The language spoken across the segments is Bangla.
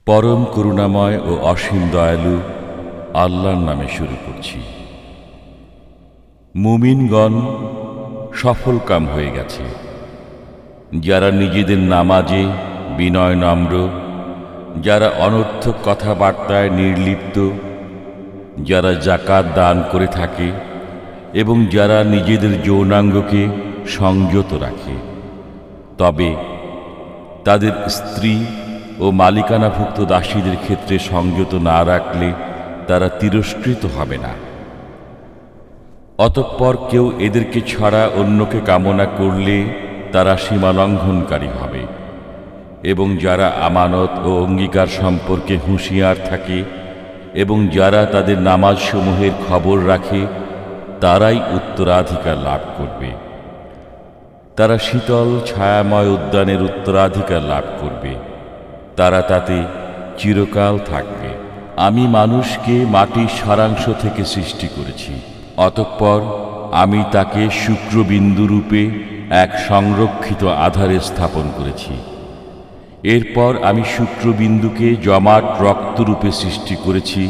পরম করুণাময় ও অসীম দয়ালু আল্লাহর নামে শুরু করছি। মুমিনগণ সফলকাম হয়ে গেছে, যারা নিজেদের নামাজে বিনয় নম্র, যারা অনর্থক কথাবার্তায় নির্লিপ্ত, যারা যাকাত দান করে থাকে এবং যারা নিজেদের যৌনাঙ্গকে সংযত রাখে। তবে তাদের স্ত্রী ও মালিকানাভুক্ত দাসীদের ক্ষেত্রে সংযত না রাখলে তারা তিরস্কৃত হবে না। অতঃপর কেউ এদেরকে ছাড়া অন্যকে কামনা করলে তারা সীমালঙ্ঘনকারী হবে। এবং যারা আমানত ও অঙ্গীকার সম্পর্কে হুঁশিয়ার থাকে এবং যারা তাদের নামাজসমূহের খবর রাখে, তারাই উত্তরাধিকার লাভ করবে। তারা শীতল ছায়াময় উদ্যানের উত্তরাধিকার লাভ করবে, তারা তাতে চিরকাল থাকবে। আমি মানুষকে মাটির সারাংশ থেকে সৃষ্টি করেছি, অতঃপর আমি তাকে শুক্রবিন্দুরূপে এক সংরক্ষিত আধারে স্থাপন করেছি। এরপর আমি শুক্রবিন্দুকে জমাট রক্তরূপে সৃষ্টি করেছি,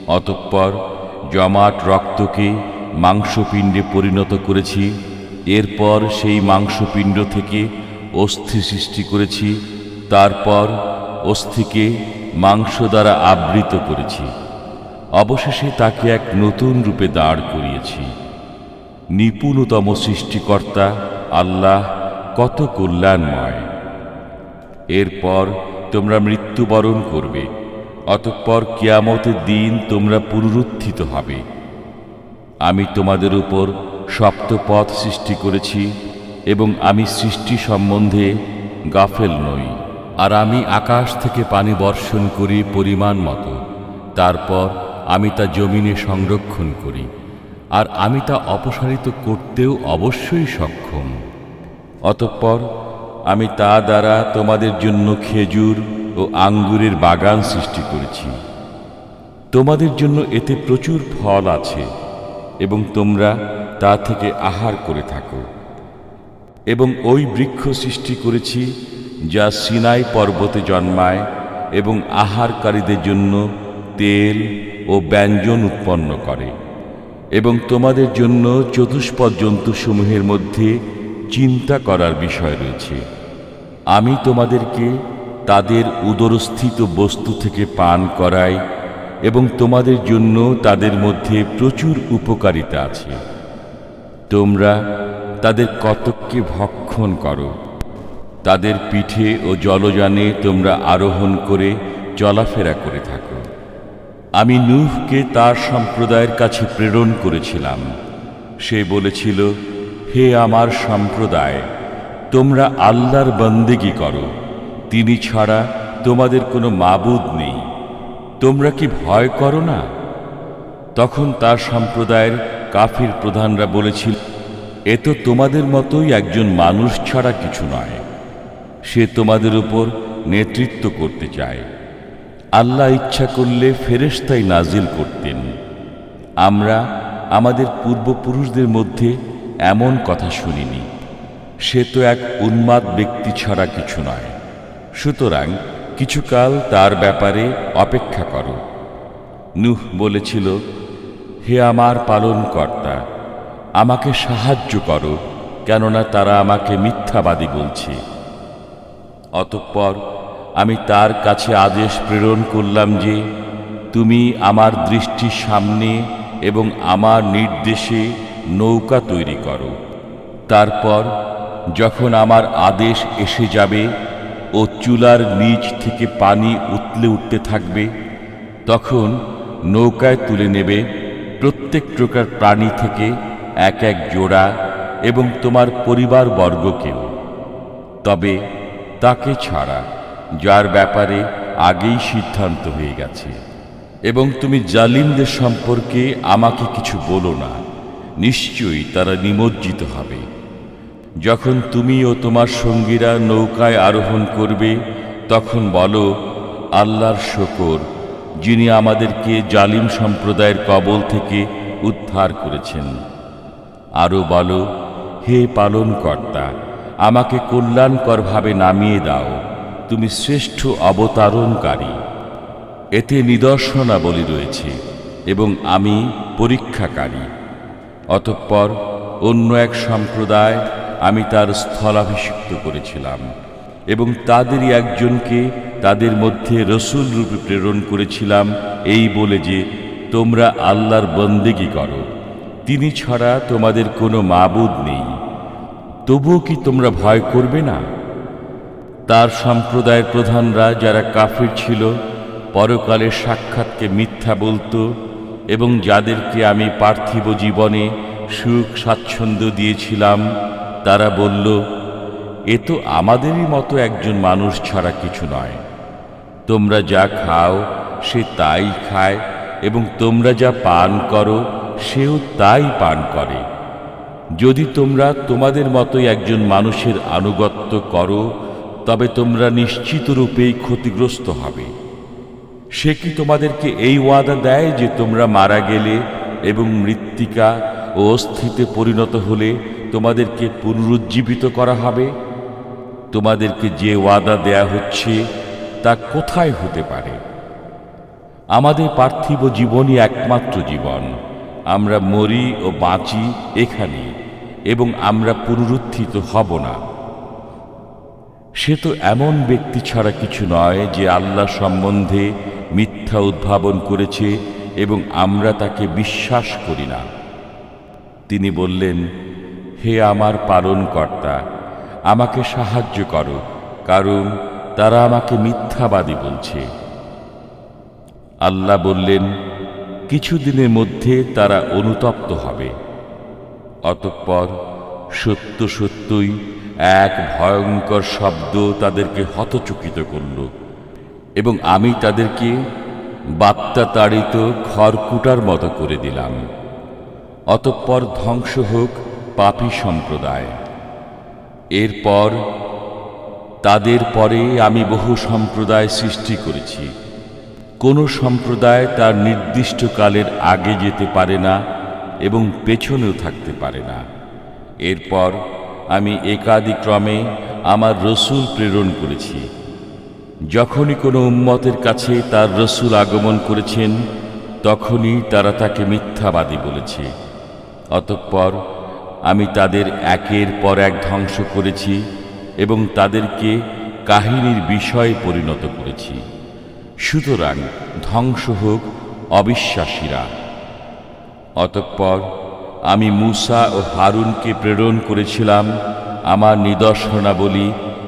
অতঃপর জমাট রক্তকে মাংসপিণ্ডে পরিণত করেছি। এরপর সেই মাংসপিণ্ড থেকে অস্থি সৃষ্টি করেছি, তারপর অস্থিকে মাংস দ্বারা আবৃত করেছি। অবশেষে তাকে এক নতুন রূপে দাঁড় করিয়েছি। নিপুণতম সৃষ্টিকর্তা আল্লাহ কত কল্যাণময়। এরপর তোমরা মৃত্যুবরণ করবে, অতঃপর কিয়ামতের দিন তোমরা পুনরুত্থিত হবে। আমি তোমাদের উপর সপ্তপথ সৃষ্টি করেছি এবং আমি সৃষ্টি সম্বন্ধে গাফেল নই। আর আমি আকাশ থেকে পানি বর্ষণ করি পরিমাণ মতো, তারপর আমি তা জমিনে সংরক্ষণ করি, আর আমি তা অপসারিত করতেও অবশ্যই সক্ষম। অতঃপর আমি তা দ্বারা তোমাদের জন্য খেজুর ও আঙ্গুরের বাগান সৃষ্টি করেছি। তোমাদের জন্য এতে প্রচুর ফল আছে এবং তোমরা তা থেকে আহার করে থাকো। এবং ওই বৃক্ষ সৃষ্টি করেছি যা সিনাই পর্বতে জন্মায় এবং আহারকারীদের জন্য তেল ও ব্যঞ্জন উৎপন্ন করে। এবং তোমাদের জন্য চতুষ্পদ জন্তুসমূহের মধ্যে চিন্তা করার বিষয় রয়েছে। আমি তোমাদেরকে তাদের উদরস্থিত বস্তু থেকে পান করাই এবং তোমাদের জন্য তাদের মধ্যে প্রচুর উপকারিতা আছে। তোমরা তাদের কতককে ভক্ষণ করো। তাদের পিঠে ও জলযানে তোমরা আরোহণ করে চলাফেরা করে থাকো। আমি নূহকে তার সম্প্রদায়ের কাছে প্রেরণ করেছিলাম। সে বলেছিল, হে আমার সম্প্রদায়, তোমরা আল্লাহর বন্দেগী করো, তিনি ছাড়া তোমাদের কোনো মাবুদ নেই। তোমরা কি ভয় করো না? তখন তার সম্প্রদায়ের কাফির প্রধানরা বলেছিল, এ তো তোমাদের মতোই একজন মানুষ ছাড়া কিছু নয়। সে তোমাদের উপর নেতৃত্ব করতে চায়। আল্লাহ ইচ্ছা করলে ফেরেশতাই নাজিল করতেন। আমরা আমাদের পূর্বপুরুষদের মধ্যে এমন কথা শুনিনি। সে তো এক উন্মাদ ব্যক্তি ছাড়া কিছু নয়। সুতরাং কিছুকাল তার ব্যাপারে অপেক্ষা করো। নূহ বলেছিল, হে আমার পালনকর্তা, আমাকে সাহায্য করো, কেননা তারা আমাকে মিথ্যাবাদী বলছে। অতঃপর আমি তার কাছে আদেশ প্রেরণ করলাম যে, তুমি আমার দৃষ্টির সামনে এবং আমার নির্দেশে নৌকা তৈরি করো। তারপর যখন আমার আদেশ এসে যাবে ও চুলার নিচ থেকে পানি উতলে উঠতে থাকবে, তখন নৌকায় তুলে নেবে প্রত্যেক প্রকার প্রাণী থেকে এক এক জোড়া এবং তোমার পরিবারবর্গকেও, তবে তাকে ছাড়া যার ব্যাপারে আগেই সিদ্ধান্ত হয়ে গেছে। এবং তুমি জালিমদের সম্পর্কে আমাকে কিছু বলো না, নিশ্চয়ই তারা নিমজ্জিত হবে। যখন তুমি ও তোমার সঙ্গীরা নৌকায় আরোহণ করবে, তখন বলো, আল্লাহর শুকর, যিনি আমাদেরকে জালিম সম্প্রদায়ের কবল থেকে উদ্ধার করেছেন। আরও বলো, হে পালনকর্তা, আমাকে কল্যাণকরভাবে নামিয়ে দাও, তুমি শ্রেষ্ঠ অবতারণকারী। এতে নিদর্শনাবলী রয়েছে এবং আমি পরীক্ষাকারী। অতঃপর অন্য এক সম্প্রদায় আমি তার স্থলাভিষিক্ত করেছিলাম এবং তাদেরই একজনকে তাদের মধ্যে রসূল রূপে প্রেরণ করেছিলাম, এই বলে যে তোমরা আল্লাহর বন্দেগী করো, তিনি ছাড়া তোমাদের কোনো মাবুদ নেই। তবুও কি তোমরা ভয় করবে না? তার সম্প্রদায়ের প্রধানরা যারা কাফির ছিল, পরকালের সাক্ষাৎকে মিথ্যা বলতো এবং যাদেরকে আমি পার্থিব জীবনে সুখ স্বাচ্ছন্দ্য দিয়েছিলাম, তারা বলল, এ তো আমাদেরই মতো একজন মানুষ ছাড়া কিছু নয়। তোমরা যা খাও সে তাই খায় এবং তোমরা যা পান করো সেও তাই পান করে। যদি তোমরা তোমাদের মতোই একজন মানুষের আনুগত্য করো তবে তোমরা নিশ্চিতরূপেই ক্ষতিগ্রস্ত হবে। সে কি তোমাদেরকে এই ওয়াদা দেয় যে তোমরা মারা গেলে এবং মৃত্তিকা ও অস্থিতে পরিণত হলে তোমাদেরকে পুনরুজ্জীবিত করা হবে? তোমাদেরকে যে ওয়াদা দেয়া হচ্ছে তা কোথায় হতে পারে? আমাদের পার্থিব জীবনই একমাত্র জীবন। আমরা মরি ও বাঁচি এখানে এবং আমরা পুনরুত্থিত হব না। সে তো এমন ব্যক্তি ছাড়া কিছু নয় যে আল্লাহ সম্বন্ধে মিথ্যা উদ্ভাবন করেছে এবং আমরা তাকে বিশ্বাস করি না। তিনি বললেন, হে আমার পালনকর্তা, আমাকে সাহায্য করো, কারণ তারা আমাকে মিথ্যাবাদী বলছে। আল্লাহ বললেন, কিছুদিনের মধ্যে তারা অনুতপ্ত হবে। অতঃপর সত্য সত্যই এক ভয়ঙ্কর শব্দ তাদেরকে হতচকিত করল এবং আমি তাদেরকে বাত্যাতাড়িত খড়কুটার মতো করে দিলাম। অতঃপর ধ্বংস হোক পাপী সম্প্রদায়। এরপর তাদের পরে আমি বহু সম্প্রদায় সৃষ্টি করেছি। কোনো সম্প্রদায় তার নির্দিষ্ট কালের আগে যেতে পারে না এবং পেছনেও থাকতে পারে না। এরপর আমি একাদিক্রমে আমার রসূল প্রেরণ করেছি। যখনই কোনো উম্মতের কাছে তার রসূল আগমন করেছেন তখনই তারা তাকে মিথ্যাবাদী বলেছে। অতঃপর আমি তাদের একের পর এক ধ্বংস করেছি এবং তাদেরকে কাহিনীর বিষয়ে পরিণত করেছি। সুতরাং ধ্বংস হোক অবিশ্বাসীরা। অতঃপর আমি মূসা ও হারুনকে প্রেরণ করেছিলাম আমার নিদর্শনাবলী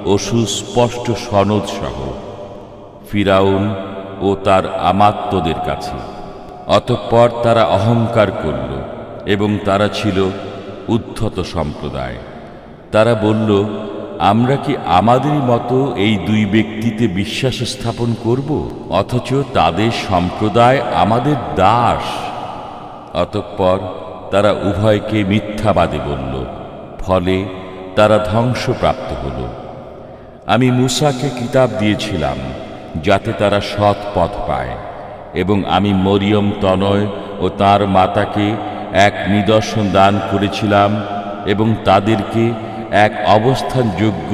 ও সুস্পষ্ট সনদ সহ ফিরাউন ও তার আমাত্যদের কাছে। অতঃপর তারা অহংকার করল এবং তারা ছিল উদ্ধত সম্প্রদায়। তারা বলল, আমরা কি আমাদেরই মতো এই দুই ব্যক্তিতে বিশ্বাস স্থাপন করব, অথচ তাদের সম্প্রদায় আমাদের দাস। অতঃপর তারা উভয়কে মিথ্যাবাদী বলল, ফলে তারা ধ্বংসপ্রাপ্ত হল। আমি মূসাকে কিতাব দিয়েছিলাম যাতে তারা সৎ পথ পায়, এবং আমি মরিয়ম তনয় ও তার মাতাকে এক নিদর্শন দান করেছিলাম এবং তাদেরকে এক অবস্থানযোগ্য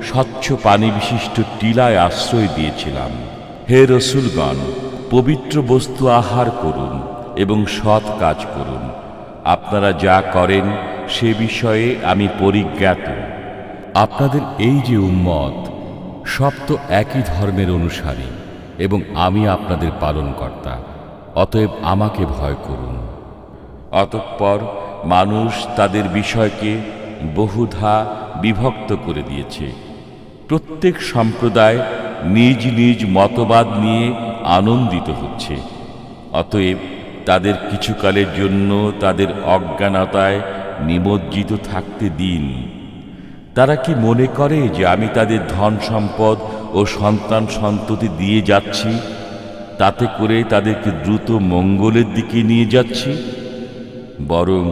স্বচ্ছ পানি বিশিষ্ট টিলায় আশ্রয় দিয়েছিলাম। হে রসূলগণ, পবিত্র বস্তু আহার করুন এবং সৎ কাজ করুন। আপনারা যা করেন সে বিষয়ে আমি পরিজ্ঞাত। আপনাদের এই যে উম্মত, সব তো একই ধর্মের অনুসারী এবং আমি আপনাদের পালনকর্তা। অতএব আমাকে ভয় করুন। অতঃপর মানুষ তাদের বিষয়কে বহুধা বিভক্ত করে দিয়েছে। প্রত্যেক সম্প্রদায় নিজ নিজ মতবাদ নিয়ে আনন্দিত হচ্ছে। অতএব তাদের কিছুকালের জন্য তাদের অজ্ঞানতায় নিমজ্জিত থাকতে দিন। তারা কি মনে করে যে আমি তাদের ধন সম্পদ ও সন্তান সন্ততি দিয়ে যাচ্ছি, তাতে করে তাদেরকে দ্রুত মঙ্গলের দিকে নিয়ে যাচ্ছি? বরং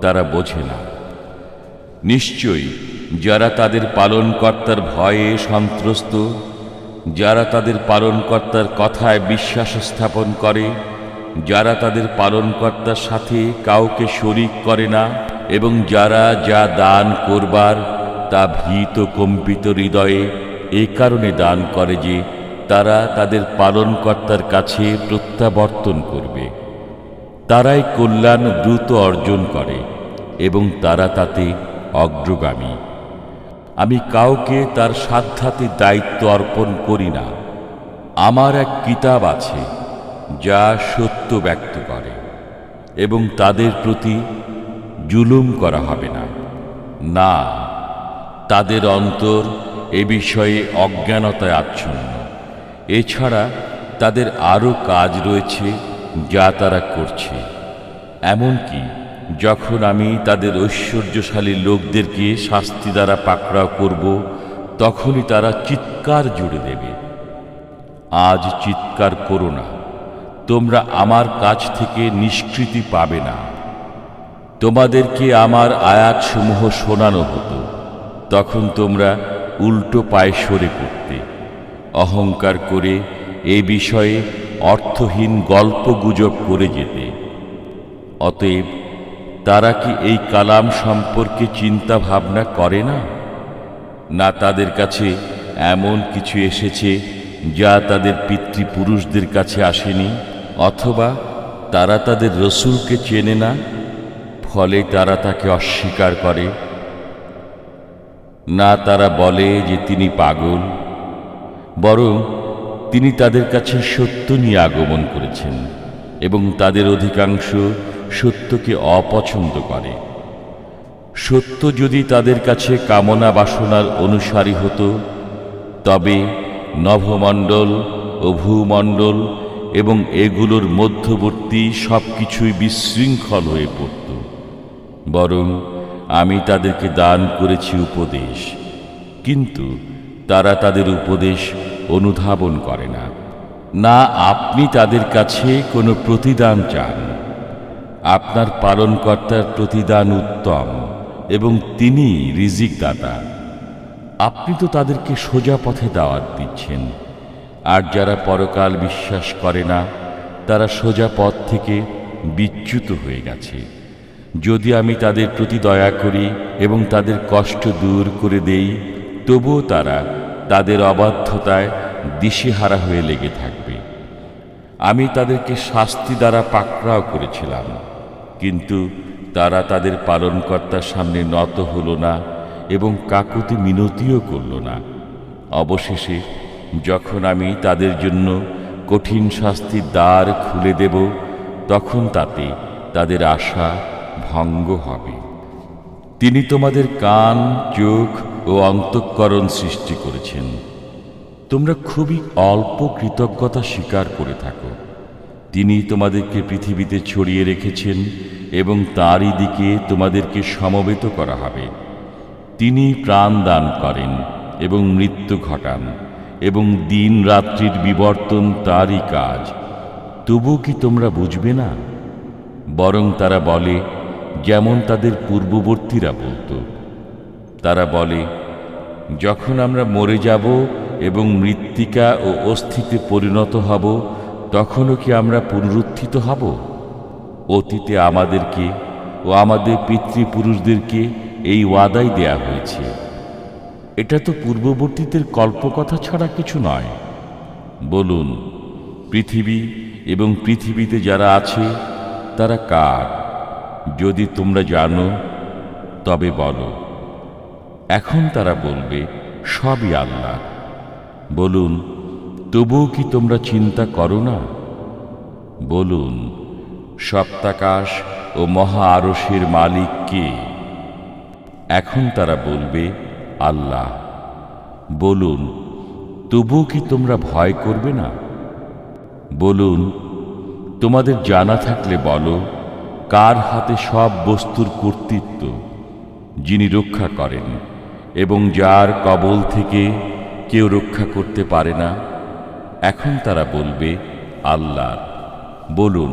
তারা বোঝে না। নিশ্চয়ই যারা তাদের পালনকর্তার ভয়ে সন্ত্রস্ত, যারা তাদের পালনকর্তার কথায় বিশ্বাস স্থাপন করে, যারা তাদের পালনকর্তার সাথে কাউকে শরিক করে না এবং যারা যা দান করবার তা ভীত কম্পিত হৃদয়ে এ কারণে দান করে যে তারা তাদের পালনকর্তার কাছে প্রত্যাবর্তন করবে। তারাই কল্যাণ দ্রুত অর্জন করে এবং তারা তাতে অগ্রগামী। আমি কাউকে তার সাধ্যাতি দায়িত্ব অর্পণ করি না। আমার এক কিতাব আছে যা সত্য ব্যক্ত করে এবং তাদের প্রতি জুলুম করা হবে না। না, তাদের অন্তর এ বিষয়ে অজ্ঞানতায় আচ্ছন্ন। এছাড়া তাদের আরও কাজ রয়েছে যা তারা করছে। এমনকি যখন আমি তাদের ঐশ্বর্যশালী লোকদেরকে শাস্তি দ্বারা পাকড়াও করব, তখনই তারা চিৎকার জুড়ে দেবে। আজ চিৎকার করো না, তোমরা আমার কাছ থেকে নিষ্কৃতি পাবে না। তোমাদেরকে আমার আয়াতসমূহ শোনানো হতো, তখন তোমরা উল্টো পায়ে সরে পড়তে, অহংকার করে এ বিষয়ে অর্থহীন গল্পগুজব করে যেতে। অতএব তারা কি এই কালাম সম্পর্কে চিন্তা ভাবনা করে না? না তাদের কাছে এমন কিছু এসেছে যা তাদের পিতৃপুরুষদের কাছে আসেনি, অথবা তারা তাদের রসূলকে চেনে না, ফলে তারা তাকে অস্বীকার করে। না তারা বলে যে তিনি পাগল, বরং তিনি তাদের কাছে সত্য নিয়ে আগমন করেছেন এবং তাদের অধিকাংশ সত্যকে অপছন্দ করে। সত্য যদি তাদের কাছে কামনা বাসনার অনুসারী হতো, তবে নভমণ্ডল ও ভূমণ্ডল এবং এগুলোর মধ্যবর্তী সবকিছুই বিশৃঙ্খল হয়ে পড়ত। বরং আমি তাদেরকে দান করেছি উপদেশ, কিন্তু তারা তাদের উপদেশ অনুধাবন করে না। না আপনি তাদের কাছে কোনো প্রতিদান চান। আপনার পালনকর্তার প্রতিদান উত্তম এবং তিনি রিজিক দাতা। আপনি তো তাদেরকে সোজা পথে দাওয়াত দিচ্ছেন, আর যারা পরকাল বিশ্বাস করে না তারা সোজা পথ থেকে বিচ্যুত হয়ে গেছে। যদি আমি তাদের প্রতি দয়া করি এবং তাদের কষ্ট দূর করে দেই, তবুও তারা তাদের অবাধ্যতায় দিশেহারা হয়ে লেগে থাকবে। আমি তাদেরকে শাস্তি দ্বারা পাকড়াও করেছিলাম, কিন্তু তারা তাদের পালনকর্তার সামনে নত হল না এবং কাকুতি মিনতিও করল না। অবশেষে যখন আমি তাদের জন্য কঠিন শাস্তির দ্বার খুলে দেব, তখন তাতে তাদের আশা ভঙ্গ হবে। তিনি তোমাদের কান, চোখ ও অন্তঃকরণ সৃষ্টি করেছেন। তোমরা খুবই অল্প কৃতজ্ঞতা স্বীকার করে থাকো। তিনি তোমাদেরকে পৃথিবীতে ছড়িয়ে রেখেছেন এবং তাঁরই দিকে তোমাদেরকে সমবেত করা হবে। তিনি প্রাণ দান করেন এবং মৃত্যু ঘটান, এবং দিন রাত্রির বিবর্তন তাঁরই কাজ। তবু কি তোমরা বুঝবে না? বরং তারা বলে যেমন তাদের পূর্ববর্তীরা বলত। তারা বলে, যখন আমরা মরে যাব এবং মৃত্তিকা ও অস্থিতে পরিণত হব, তখনও কি আমরা পুনরুত্থিত হব? অতীতে আমাদেরকে ও আমাদের পিতৃপুরুষদেরকে এই ওয়াদাই দেয়া হয়েছে। এটা তো পূর্ববর্তীদের কল্পকথা ছাড়া কিছু নয়। বলুন, পৃথিবী এবং পৃথিবীতে যারা আছে তারা কার? যদি তোমরা জানো তবে বলো। এখন তারা বলবে, সবই আল্লাহ। বলুন, তবুও কি তোমরা চিন্তা করো না? বলুন, সপ্তাকাশ ও মহা আরশের মালিক কে? এখন তারা বলবে, আল্লাহ। বলুন, তবুও কি তোমরা ভয় করবে না? বলুন, তোমাদের জানা থাকলে বলো, কার হাতে সব বস্তুর কর্তৃত্ব, যিনি রক্ষা করেন এবং যার কবল থেকে কেউ রক্ষা করতে পারে না? এখন তারা বলবে, আল্লাহর। বলুন,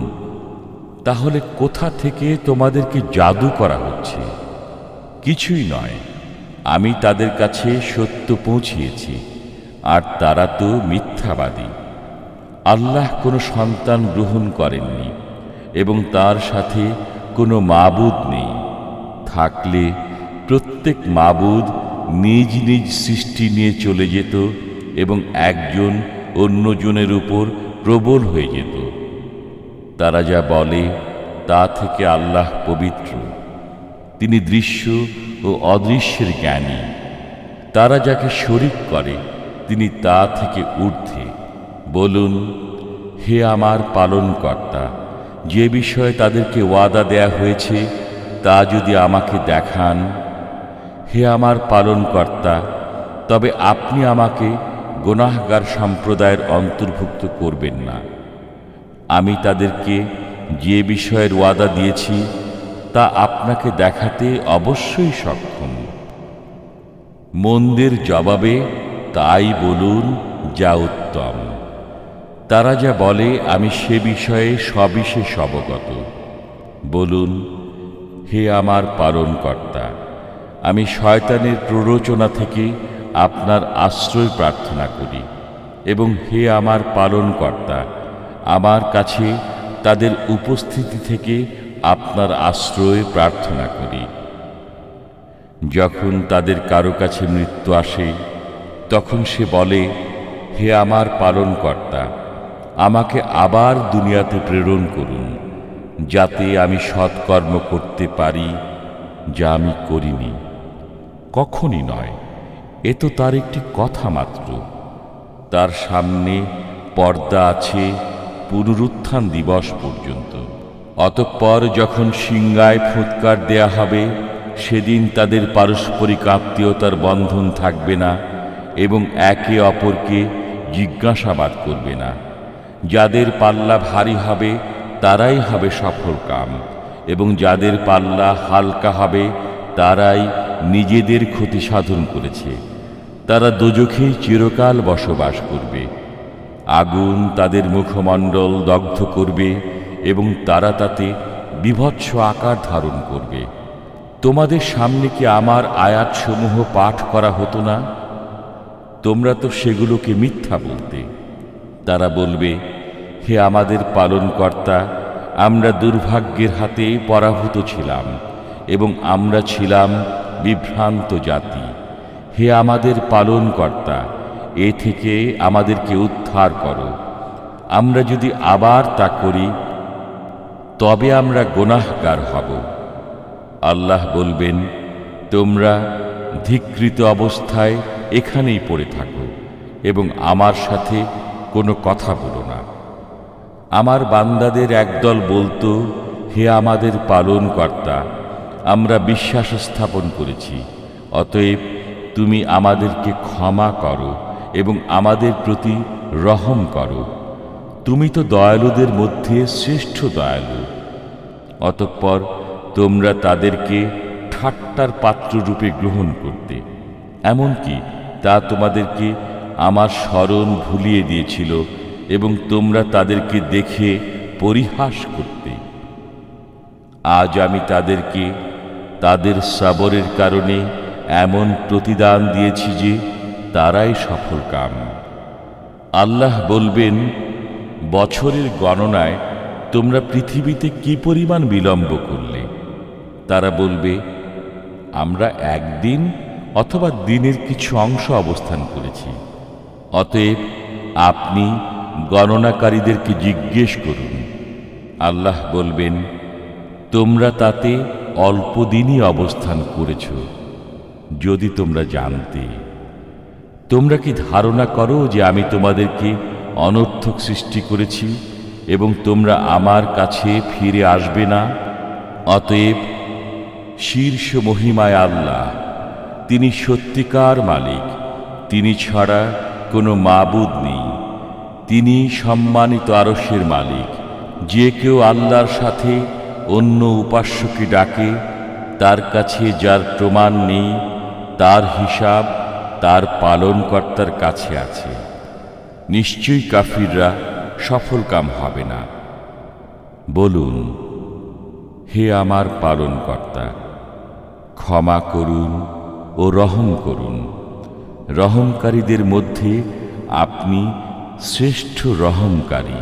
তাহলে কোথা থেকে তোমাদেরকে জাদু করা হচ্ছে? কিছুই নয়, আমি তাদের কাছে সত্য পৌঁছিয়েছি, আর তারা তো মিথ্যাবাদী। আল্লাহ কোনো সন্তান গ্রহণ করেননি এবং তার সাথে কোনো মাবুদ নেই। থাকলে প্রত্যেক মাবুদ নিজ নিজ সৃষ্টি নিয়ে চলে যেত এবং একজন অন্যজনের উপর প্রবল হয়ে যেত। তারা যা বলে তা থেকে আল্লাহ পবিত্র, তিনি দৃশ্য ও অদৃশ্যের জ্ঞানী। তারা যাকে শরীক করে তিনি তা থেকে ঊর্ধ্বে। বলুন, হে আমার পালনকর্তা, যে বিষয়ে তাদেরকে ওয়াদা দেয়া হয়েছে তা যদি আমাকে দেখান। হে আমার পালনকর্তা, তবে আপনি আমাকে গুনাহগার সম্প্রদায়ের অন্তর্ভুক্ত করবেন না। আমি তাদেরকে যে বিষয়ের ওয়াদা দিয়েছি তা আপনাকে দেখাতে অবশ্যই সক্ষম। মন্দের জবাবে তাই বলুন যা উত্তম। তারা যা বলে আমি সে বিষয়ে সবিশেষ অবগত। বলুন, হে আমার পালনকর্তা, আমি শয়তানের প্ররোচনা থেকে আপনার আশ্রয় প্রার্থনা করি এবং হে আমার পালনকর্তা, আমার কাছে তাদের উপস্থিতি থেকে আপনার আশ্রয় প্রার্থনা করি। যখন তাদের কারো কাছে মৃত্যু আসে তখন সে বলে, হে আমার পালনকর্তা, আমাকে আবার দুনিয়াতে প্রেরণ করুন, যাতে আমি সৎকর্ম করতে পারি যা আমি করিনি। কখনই নয়, এ তো তার একটি কথা মাত্র। তার সামনে পর্দা আছে পুনরুত্থান দিবস পর্যন্ত। অতঃপর যখন সিংহায় ফুৎকার দেয়া হবে, সেদিন তাদের পারস্পরিক আত্মীয়তার বন্ধন থাকবে না এবং একে অপরকে জিজ্ঞাসাবাদ করবে না। যাদের পাল্লা ভারী হবে তারাই হবে সফলকাম, এবং যাদের পাল্লা হালকা হবে তারাই নিজেদের ক্ষতি সাধন করেছে। তারা দোজখেই চিরকাল বসবাস করবে। আগুন তাদের মুখমণ্ডল দগ্ধ করবে এবং তারা তাতে বীভৎস আকার ধারণ করবে। তোমাদের সামনে কি আমার আয়াতসমূহ পাঠ করা হতো না? তোমরা তো সেগুলোকে মিথ্যা বলতে। তারা বলবে, হে আমাদের পালনকর্তা, আমরা দুর্ভাগ্যের হাতে পরাভূত ছিলাম এবং আমরা ছিলাম বিভ্রান্ত জাতি। হে আমাদের পালনকর্তা, এ থেকে আমাদেরকে উদ্ধার করো। আমরা যদি আবার তা করি তবে আমরা গুনাহগার হব। আল্লাহ বলবেন, তোমরা ধিক্কৃত অবস্থায় এখানেই পড়ে থাকো এবং আমার সাথে কোনো কথা বলো না। আমার বান্দাদের একদল বলতো, হে আমাদের পালনকর্তা, আমরা বিশ্বাস স্থাপন করেছি, অতএব তুমি আমাদেরকে ক্ষমা করো এবং আমাদের প্রতি রহম করো। তুমি তো দয়ালুদের মধ্যে শ্রেষ্ঠ দয়ালু। অতঃপর তোমরা তাদেরকে ঠাট্টার পাত্ররূপে গ্রহণ করতে, এমনকি তা তোমাদেরকে আমার স্মরণ ভুলিয়ে দিয়েছিল এবং তোমরা তাদেরকে দেখে পরিহাস করতে। আজ আমি তাদেরকে তাদের সবরের কারণে এমন প্রতিদান দিয়েছি যে তারাই সফলকাম। আল্লাহ বলবেন, বছরের গণনায় তোমরা পৃথিবীতে কি পরিমাণ বিলম্ব করলে? তারা বলবে, আমরা একদিন অথবা দিনের কিছু অংশ অবস্থান করেছি। অতএব আপনি গণনাকারীদেরকে জিজ্ঞেস করুন। আল্লাহ বলবেন, তোমরা তাতে অল্প দিনই অবস্থান করেছ। যদি তোমরা জানতে। তোমরা কি ধারণা করো যে আমি তোমাদেরকে অনর্থক সৃষ্টি করেছি এবং তোমরা আমার কাছে ফিরে আসবে না? অতএব শীর্ষ মহিমায় আল্লাহ, তিনি সত্যিকার মালিক। তিনি ছাড়া কোনো মাবুদ নেই। তিনি সম্মানিত আরশের মালিক। যে কেউ আল্লাহর সাথে অন্য উপাস্যকে ডাকে, তার কাছে যার প্রমাণ নেই তার হিসাব তার পালনকর্তার কাছে আছে। নিশ্চয়ই কাফিররা সফলকাম হবে না। বলুন, হে আমার পালনকর্তা, ক্ষমা করুন ও রহম করুন। রহমকারীদের মধ্যে আপনি শ্রেষ্ঠ রহমকারী।